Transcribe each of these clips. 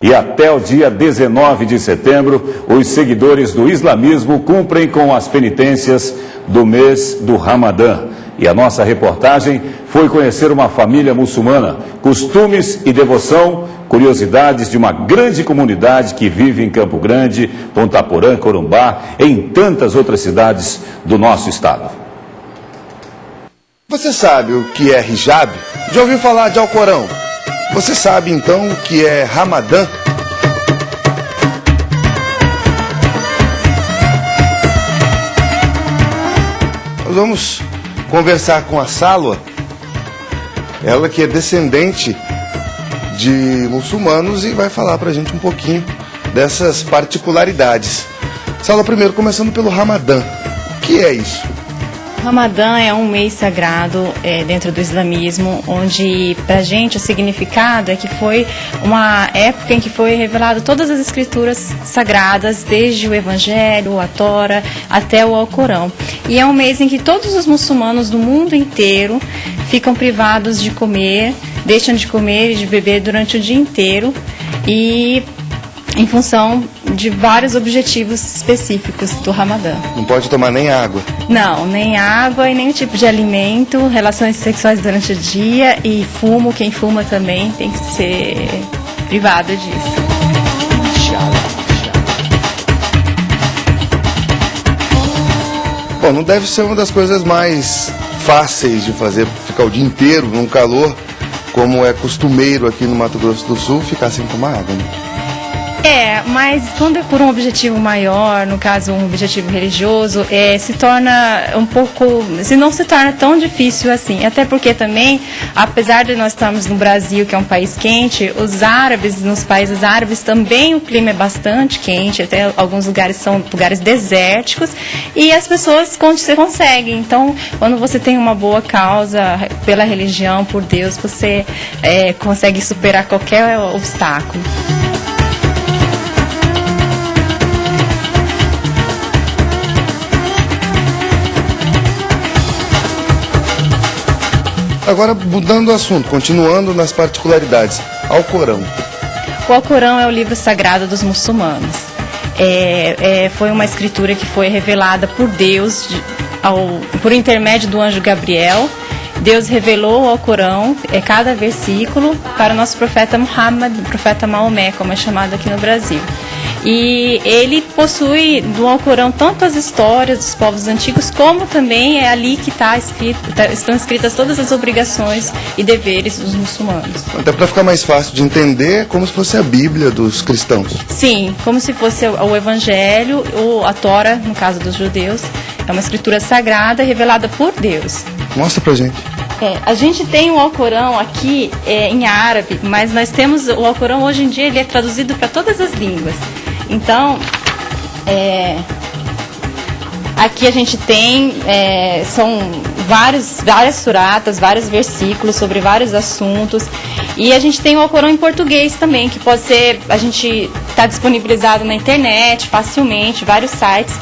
E até o dia 19 de setembro, os seguidores do islamismo cumprem com as penitências do mês do Ramadã. E a nossa reportagem foi conhecer uma família muçulmana, costumes e devoção, curiosidades de uma grande comunidade que vive em Campo Grande, Ponta Porã, Corumbá, e em tantas outras cidades do nosso estado. Você sabe o que é hijab? Já ouviu falar de Alcorão? Você sabe então o que é Ramadã? Nós vamos conversar com a Salwa, ela que é descendente de muçulmanos e vai falar pra gente um pouquinho dessas particularidades. Salwa, primeiro começando pelo Ramadã. O que é isso? Ramadã é um mês sagrado dentro do islamismo, onde pra gente o significado é que foi uma época em que foi revelado todas as escrituras sagradas, desde o Evangelho, a Tora, até o Alcorão. E é um mês em que todos os muçulmanos do mundo inteiro ficam privados de comer, deixam de comer e de beber durante o dia inteiro, e em função de vários objetivos específicos do Ramadã. Não pode tomar nem água? Não, nem água e nenhum tipo de alimento, relações sexuais durante o dia e fumo. Quem fuma também tem que ser privado disso. Bom, não deve ser uma das coisas mais fáceis de fazer, ficar o dia inteiro num calor, como é costumeiro aqui no Mato Grosso do Sul, ficar sem tomar água, né? Mas quando é por um objetivo maior, no caso um objetivo religioso, se torna um pouco, não se torna tão difícil assim, até porque também, apesar de nós estarmos no Brasil, que é um país quente, os árabes, nos países árabes também o clima é bastante quente, até alguns lugares são lugares desérticos, e as pessoas conseguem. Então, quando você tem uma boa causa pela religião, por Deus, você consegue superar qualquer obstáculo. Agora, mudando o assunto, continuando nas particularidades, Alcorão. O Alcorão é o livro sagrado dos muçulmanos. Foi uma escritura que foi revelada por Deus, por intermédio do anjo Gabriel. Deus revelou o Alcorão, cada versículo, para o nosso profeta Muhammad, o profeta Maomé, como é chamado aqui no Brasil. E ele possui no Alcorão tanto as histórias dos povos antigos, como também é ali que estão escritas todas as obrigações e deveres dos muçulmanos. Até para ficar mais fácil de entender, é como se fosse a Bíblia dos cristãos. Sim, como se fosse o Evangelho, ou a Tora, no caso dos judeus. É uma escritura sagrada revelada por Deus. Mostra pra gente. A gente tem o Alcorão aqui em árabe, mas nós temos o Alcorão hoje em dia, ele é traduzido para todas as línguas. Então, aqui a gente tem, são várias suratas, vários versículos sobre vários assuntos. E a gente tem o Alcorão em português também, que pode ser, a gente está disponibilizado na internet facilmente, vários sites.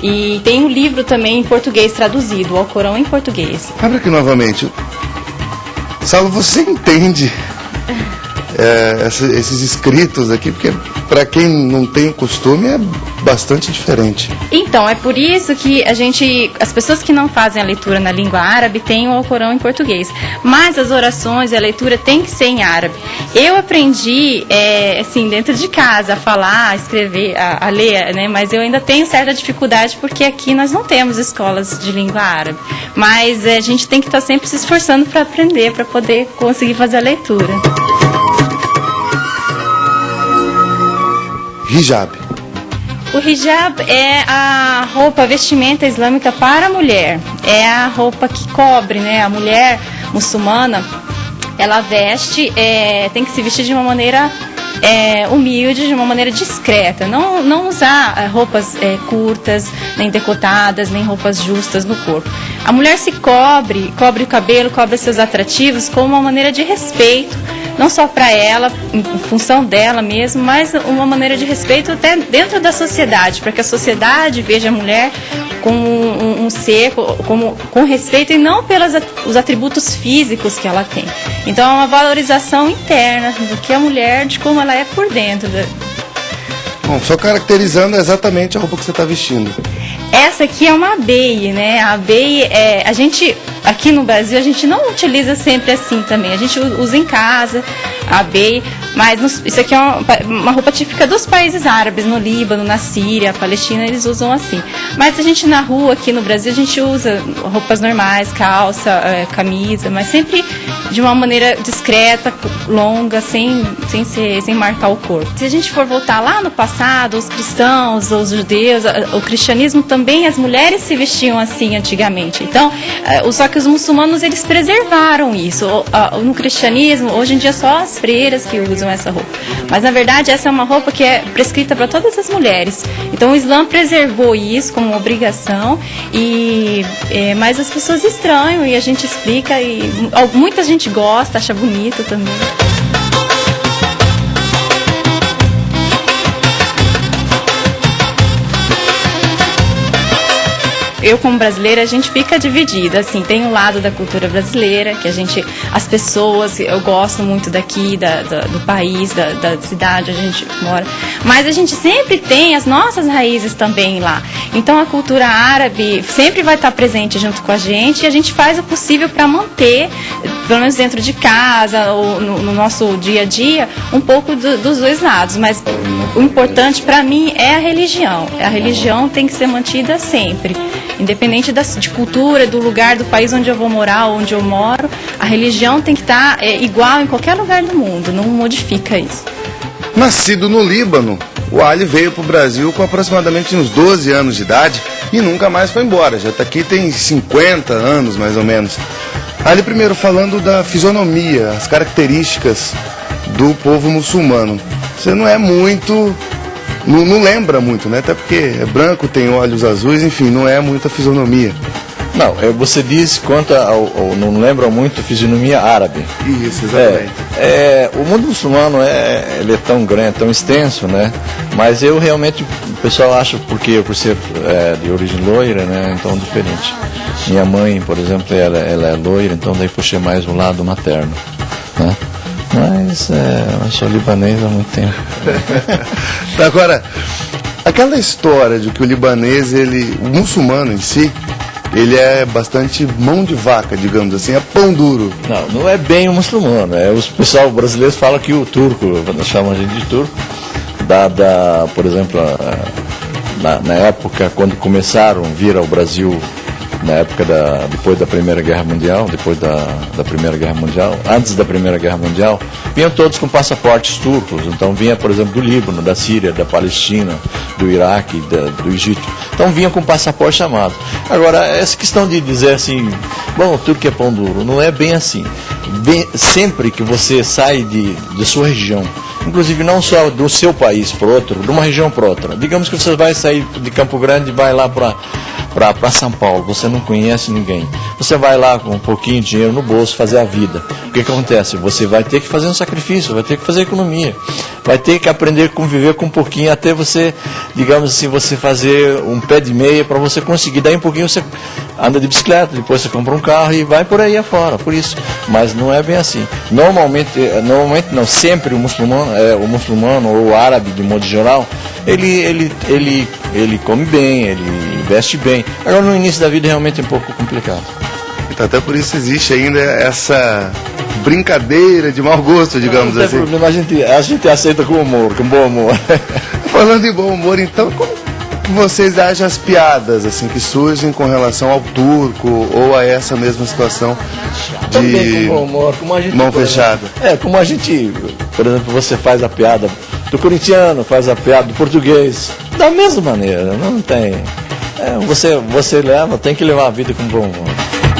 E tem um livro também em português traduzido, o Alcorão em português. Abre aqui novamente. Salwa, você entende esses escritos aqui? Porque para quem não tem o costume é bastante diferente. Então, é por isso que as pessoas que não fazem a leitura na língua árabe têm o Alcorão em português. Mas as orações e a leitura tem que ser em árabe. Eu aprendi, assim, dentro de casa, a falar, a escrever, a ler, né? Mas eu ainda tenho certa dificuldade porque aqui nós não temos escolas de língua árabe. Mas a gente tem que estar sempre se esforçando para aprender, para poder conseguir fazer a leitura. Hijab. O hijab é a roupa, a vestimenta islâmica para a mulher. É a roupa que cobre, né? A mulher muçulmana, ela veste, tem que se vestir de uma maneira humilde, de uma maneira discreta. Não usar roupas curtas, nem decotadas, nem roupas justas no corpo. A mulher se cobre o cabelo, cobre seus atrativos como uma maneira de respeito, não só para ela, em função dela mesmo, mas uma maneira de respeito até dentro da sociedade, para que a sociedade veja a mulher como um ser, com respeito e não pelos os atributos físicos que ela tem. Então é uma valorização interna do que a mulher, de como ela é por dentro. Bom, só caracterizando exatamente a roupa que você está vestindo. Essa aqui é uma abeie, né? A abeie, a gente, aqui no Brasil, a gente não utiliza sempre assim também. A gente usa em casa a abeie, mas isso aqui é uma roupa típica dos países árabes, no Líbano, na Síria, Palestina, eles usam assim. Mas a gente na rua, aqui no Brasil, a gente usa roupas normais, calça, camisa, mas sempre de uma maneira discreta, longa, sem marcar o corpo. Se a gente for voltar lá no passado, os cristãos, os judeus, o cristianismo também, as mulheres se vestiam assim antigamente. Então, só que os muçulmanos, eles preservaram isso. No cristianismo, hoje em dia, só as freiras que usam essa roupa. Mas, na verdade, essa é uma roupa que é prescrita para todas as mulheres. Então, o Islã preservou isso como obrigação, mas as pessoas estranham e a gente explica, e muita gente gosta, acha bonito também. Eu, como brasileira, a gente fica dividida, assim, tem um lado da cultura brasileira, que as pessoas, eu gosto muito daqui, do país, da cidade onde a gente mora, mas a gente sempre tem as nossas raízes também lá. Então a cultura árabe sempre vai estar presente junto com a gente, e a gente faz o possível para manter, pelo menos dentro de casa, ou no nosso dia a dia, um pouco dos dois lados. Mas o importante para mim é a religião. A religião tem que ser mantida sempre. Independente de cultura, do lugar, do país onde eu vou morar, onde eu moro, a religião tem que estar igual em qualquer lugar do mundo, não modifica isso. Nascido no Líbano, o Ali veio para o Brasil com aproximadamente uns 12 anos de idade e nunca mais foi embora. Já está aqui tem 50 anos, mais ou menos. Ali, primeiro, falando da fisionomia, as características do povo muçulmano. Você não é muito... Não lembra muito, né? Até porque é branco, tem olhos azuis, enfim, não é muita fisionomia. Não, você diz quanto ao não lembra muito fisionomia árabe. Isso, exatamente. O mundo muçulmano ele é tão grande, tão extenso, né? Mas eu realmente, o pessoal acha, porque eu por ser de origem loira, né? Então diferente. Minha mãe, por exemplo, ela é loira, então daí puxei mais o lado materno, né? Mas eu sou libanês há muito tempo. Agora, aquela história de que o libanês, o muçulmano em si, ele é bastante mão de vaca, digamos assim, é pão duro. Não é bem o muçulmano. Os pessoal brasileiros falam que o turco, chamam a gente de turco, por exemplo, na época quando começaram a vir ao Brasil, na época depois da Primeira Guerra Mundial, antes da Primeira Guerra Mundial, vinham todos com passaportes turcos. Então vinha, por exemplo, do Líbano, da Síria, da Palestina, do Iraque, do Egito. Então vinha com passaporte chamado. Agora, essa questão de dizer assim, bom, o turco é pão duro, não é bem assim. Sempre que você sai de sua região, inclusive não só do seu país para outro, de uma região para outra, digamos que você vai sair de Campo Grande e vai lá para São Paulo, você não conhece ninguém, você vai lá com um pouquinho de dinheiro no bolso fazer a vida. O que acontece? Você vai ter que fazer um sacrifício, vai ter que fazer economia, vai ter que aprender a conviver com um pouquinho, até você, digamos assim, você fazer um pé de meia para você conseguir. Daí um pouquinho você anda de bicicleta, depois você compra um carro e vai por aí afora, por isso. Mas não é bem assim. Normalmente não, sempre o muçulmano ou o árabe, de modo geral, ele come bem, ele veste bem. Agora no início da vida realmente é um pouco complicado. Então, até por isso existe ainda essa brincadeira de mau gosto, digamos não assim. Não tem problema, a gente aceita com humor, com bom humor. Falando em bom humor, então, como que vocês acham as piadas assim que surgem com relação ao turco ou a essa mesma situação de também com bom humor, como a gente, mão fechada? Como a gente, por exemplo, você faz a piada do corintiano, faz a piada do português, da mesma maneira, não tem. Você leva, tem que levar a vida com bom humor.